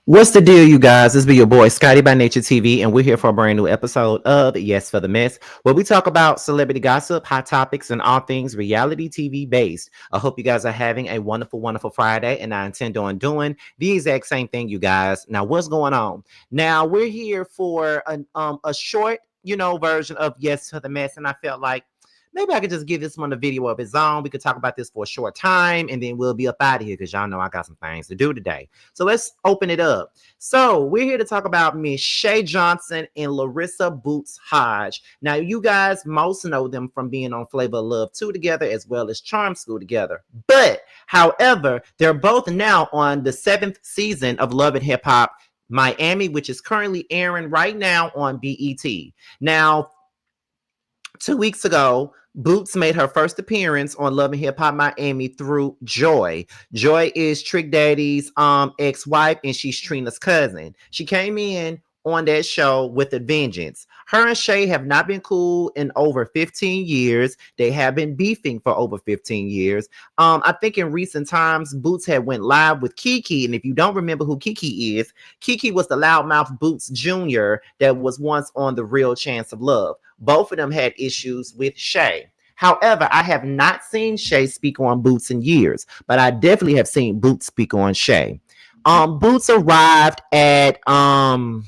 What's the deal, you guys? This be your boy Scotty by Nature TV, and we're here for a brand new episode of Yes for the Mess, where we talk about celebrity gossip, hot topics, and all things reality TV based. I hope you guys are having a wonderful, wonderful Friday, and I intend on doing the exact same thing, you guys. Now, what's going on? Now, we're here for a short, version of Yes for the Mess, and I felt like maybe I could just give this one a video of its own. We could talk about this for a short time, and then we'll be up out of here because y'all know I got some things to do today. So let's open it up. So we're here to talk about Miss Shay Johnson and Larissa Boots Hodge. Now, you guys most know them from being on Flavor of Love 2 together as well as Charm School together. But, however, they're both now on the 7th season of Love and Hip Hop Miami, which is currently airing right now on BET. Now, 2 weeks ago, Boots made her first appearance on Love and Hip Hop Miami through Joy. Joy is Trick Daddy's ex-wife, and she's Trina's cousin. She came in on that show with a vengeance. Her and Shay have not been cool in over 15 years. They have been beefing for over 15 years. I think in recent times, Boots had went live with Kiki, and if you don't remember who Kiki is, Kiki was the loudmouth Boots Jr. that was once on The Real Chance of Love. Both of them had issues with Shay. However, I have not seen Shay speak on Boots in years, but I definitely have seen Boots speak on Shay. Boots arrived at an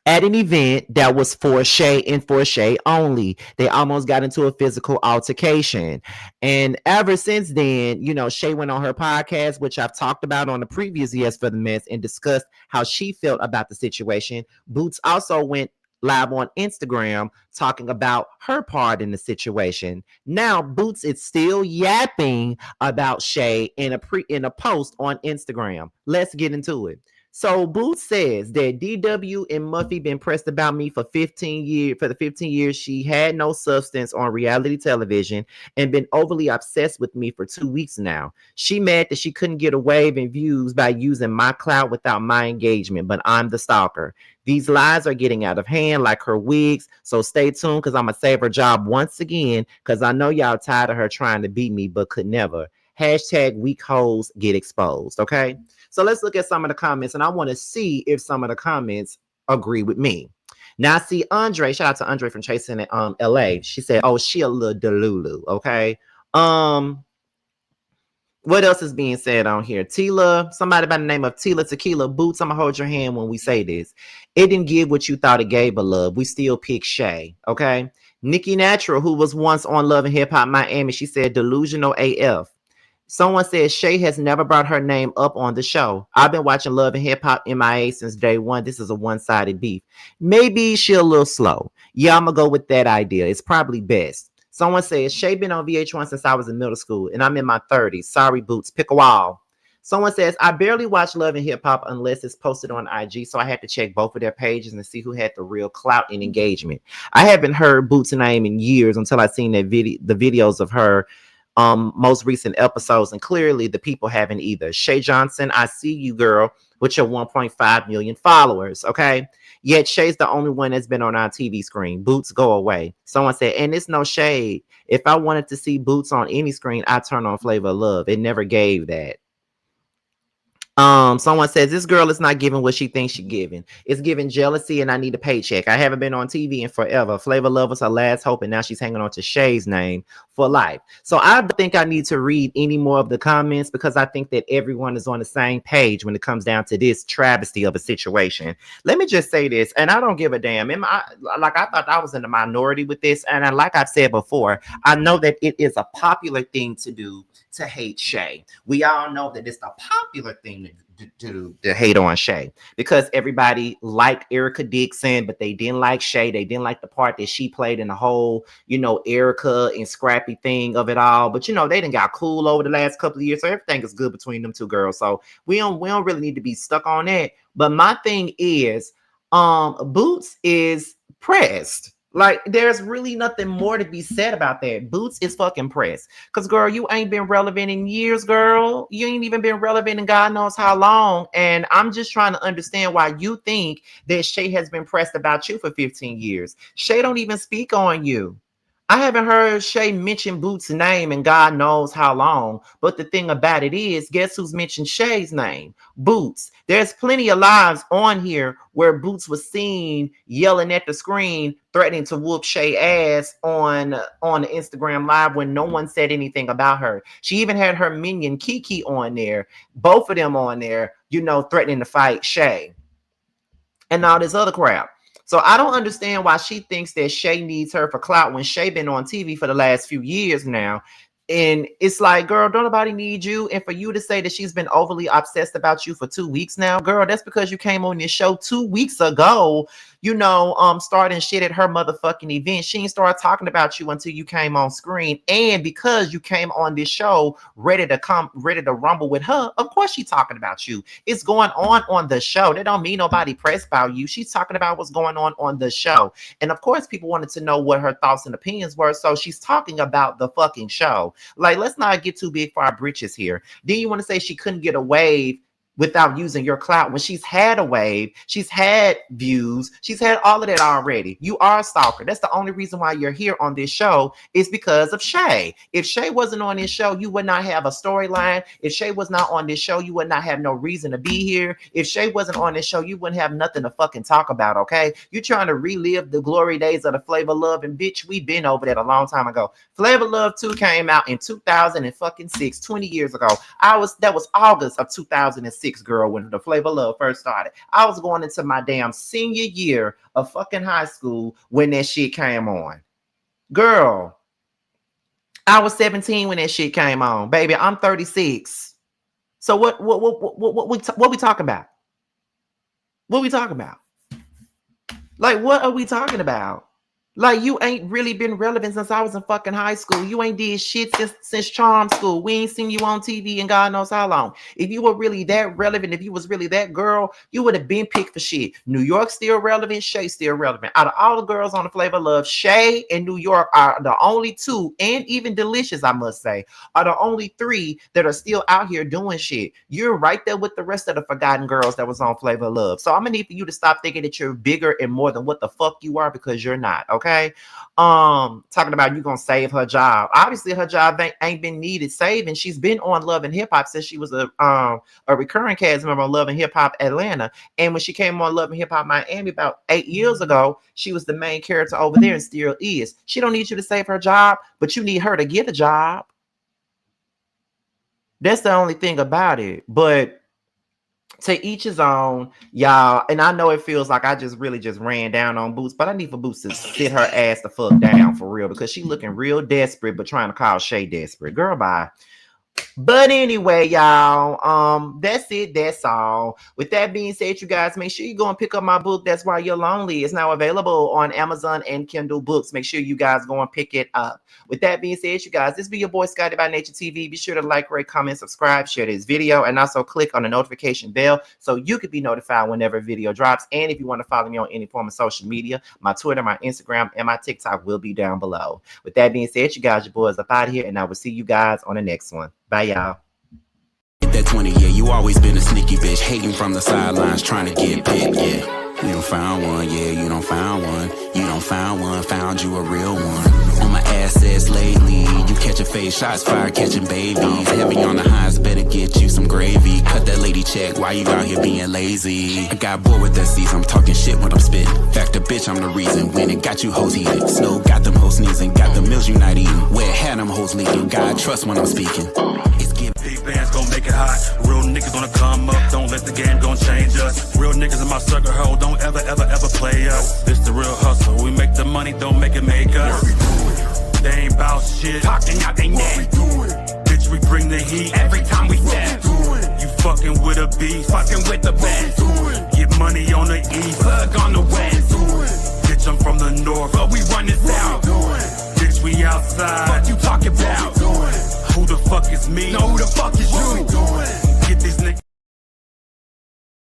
event that was for Shay and for Shay only. They almost got into a physical altercation. And ever since then, Shay went on her podcast, which I've talked about on the previous Yes for the Mess, and discussed how she felt about the situation. Boots also went live on Instagram talking about her part in the situation. Now, Boots is still yapping about Shay in a post on Instagram. Let's get into it. So Boots says that DW and Muffy been pressed about me for 15 years. For the 15 years she had no substance on reality television and been overly obsessed with me for 2 weeks now. She mad that she couldn't get a wave in views by using my clout without my engagement, but I'm the stalker. These lies are getting out of hand like her wigs, so stay tuned because I'm going to save her job once again because I know y'all tired of her trying to beat me but could never. Hashtag weak hoes get exposed, okay? So let's look at some of the comments, and I want to see if some of the comments agree with me. Now, I see Andre. Shout out to Andre from Chasing LA. She said, oh, she a little delulu, okay? What else is being said on here? Tila, somebody by the name of Tila Tequila Boots. I'm gonna hold your hand when we say this. It didn't give what you thought it gave, but love. We still pick Shay, okay? Nikki Natural, who was once on Love and Hip Hop Miami, she said delusional AF. Someone said Shay has never brought her name up on the show. I've been watching Love and Hip Hop MIA since day one. This is a one-sided beef. Maybe she a little slow. Yeah, I'm gonna go with that idea. It's probably best. Someone says Shay been on VH1 since I was in middle school, and I'm in my 30s. Sorry, Boots. Pick a wall. Someone says I barely watch Love and Hip Hop unless it's posted on IG, so I had to check both of their pages and see who had the real clout and engagement. I haven't heard Boots' name in years until I seen the videos of her most recent episodes, and clearly the people haven't either. Shay Johnson, I see you, girl, with your 1.5 million followers, okay? Yet Shay's the only one that's been on our TV screen. Boots, go away. Someone said, and it's no shade. If I wanted to see Boots on any screen, I turn on Flavor of Love. It never gave that. Someone says this girl is not giving what she thinks she's giving. It's giving jealousy, and I need a paycheck. I haven't been on TV in forever. Flavor Love was her last hope, and now she's hanging on to Shay's name for life. So I don't think I need to read any more of the comments because I think that everyone is on the same page when it comes down to this travesty of a situation. Let me just say this, and I don't give a damn. I thought I was in the minority with this, and like I've said before, I know that it is a popular thing to do to hate Shay. We all know that it's the popular thing to hate on Shay because everybody liked Erica Dixon, but they didn't like Shay. They didn't like the part that she played in the whole, Erica and Scrappy thing of it all. But they done got cool over the last couple of years, so everything is good between them two girls. So we don't really need to be stuck on that. But my thing is, Boots is pressed. Like, there's really nothing more to be said about that. Boots is fucking pressed. Because, girl, you ain't been relevant in years, girl. You ain't even been relevant in God knows how long. And I'm just trying to understand why you think that Shay has been pressed about you for 15 years. Shay don't even speak on you. I haven't heard Shay mention Bootz' name in God knows how long. But the thing about it is, guess who's mentioned Shay's name? Bootz. There's plenty of lives on here where Bootz was seen yelling at the screen, threatening to whoop Shay ass on the Instagram live when no one said anything about her. She even had her minion Kiki on there, both of them on there, threatening to fight Shay and all this other crap. So I don't understand why she thinks that Shay needs her for clout when Shay been on TV for the last few years now. And it's like, girl, don't nobody need you. And for you to say that she's been overly obsessed about you for 2 weeks now, girl, that's because you came on this show 2 weeks ago, starting shit at her motherfucking event. She didn't start talking about you until you came on screen. And because you came on this show ready to rumble with her, of course she's talking about you. It's going on the show. That don't mean nobody pressed about you. She's talking about what's going on the show. And of course, people wanted to know what her thoughts and opinions were. So she's talking about the fucking show. Like, let's not get too big for our britches here. Then you want to say she couldn't get a wave without using your clout when she's had a wave, she's had views, she's had all of that already. You are a stalker. That's the only reason why you're here on this show is because of Shay. If Shay wasn't on this show, you would not have a storyline. If Shay was not on this show, you would not have no reason to be here. If Shay wasn't on this show, you wouldn't have nothing to fucking talk about, okay? You're trying to relive the glory days of the Flavor Love, and bitch, we've been over that a long time ago. Flavor Love 2 came out in 2006, 20 years ago. That was August of 2006. Girl, when the Flavor Love first started. I was going into my damn senior year of fucking high school when that shit came on. Girl, I was 17 when that shit came on. Baby, I'm 36. So what we talking about? What we talking about? Like, what are we talking about? Like, you ain't really been relevant since I was in fucking high school. You ain't did shit since charm school. We ain't seen you on TV in God knows how long. If you were really that relevant, if you was really that girl, you would have been picked for shit. New York still relevant. Shay still relevant. Out of all the girls on the Flavor Love, Shay and New York are the only two, and even Delicious, I must say, are the only three that are still out here doing shit. You're right there with the rest of the forgotten girls that was on Flavor Love. So I'm gonna need for you to stop thinking that you're bigger and more than what the fuck you are, because you're not, okay? Talking about you gonna save her job. Obviously her job ain't been needed saving. She's been on Love and Hip Hop since she was a recurring cast member on Love and Hip Hop Atlanta. And when she came on Love and Hip Hop Miami about 8 years ago, she was the main character over there and still is. She don't need you to save her job, but you need her to get a job. That's the only thing about it. But to each his own, y'all. And I know it feels like I just ran down on Bootz, but I need for Bootz to sit her ass the fuck down for real, because she looking real desperate, but trying to call Shay desperate. Girl, bye. But anyway, y'all, that's it. That's all. With that being said, you guys, make sure you go and pick up my book, That's Why You're Lonely. It's now available on Amazon and Kindle Books. Make sure you guys go and pick it up. With that being said, you guys, this be your boy Scotty by Nature TV. Be sure to like, rate, comment, subscribe, share this video, and also click on the notification bell so you can be notified whenever a video drops. And if you want to follow me on any form of social media, my Twitter, my Instagram, and my TikTok will be down below. With that being said, you guys, your boys up out of here, and I will see you guys on the next one. Bye, y'all. That 20, yeah, you always been a sneaky bitch, hating from the sidelines, trying to get picked, yeah. You don't found one, yeah, you don't found one. You don't found one, found you a real one. On my assets lately, you catching face shots, fire catching babies. Heavy on the highs, better get you some gravy. Cut that lady check, why you out here being lazy? I got bored with that season, I'm talking shit when I'm spitting. Fact the bitch, I'm the reason, when it got you hoes heated. Snow got them hoes sneezing, got the meals you not eating. Where had them hoes leaking, God trust when I'm speaking. It's giving. Big bands gon' make it hot. Real niggas gonna come up. Don't let the game gon' change us. Real niggas in my circle, ho. Don't ever, ever, ever play us. This the real hustle. We make the money, don't make it make us. They ain't bout shit. Talking out they neck. Bitch, we bring the heat every time we step. You fucking with a beast. Fucking with the best. Get money on the east. Plug on the west. Bitch, I'm from the north, but we run this out. Bitch, we outside. What you talking about? Who the fuck is me? No, who the fuck is you? Get these niggas.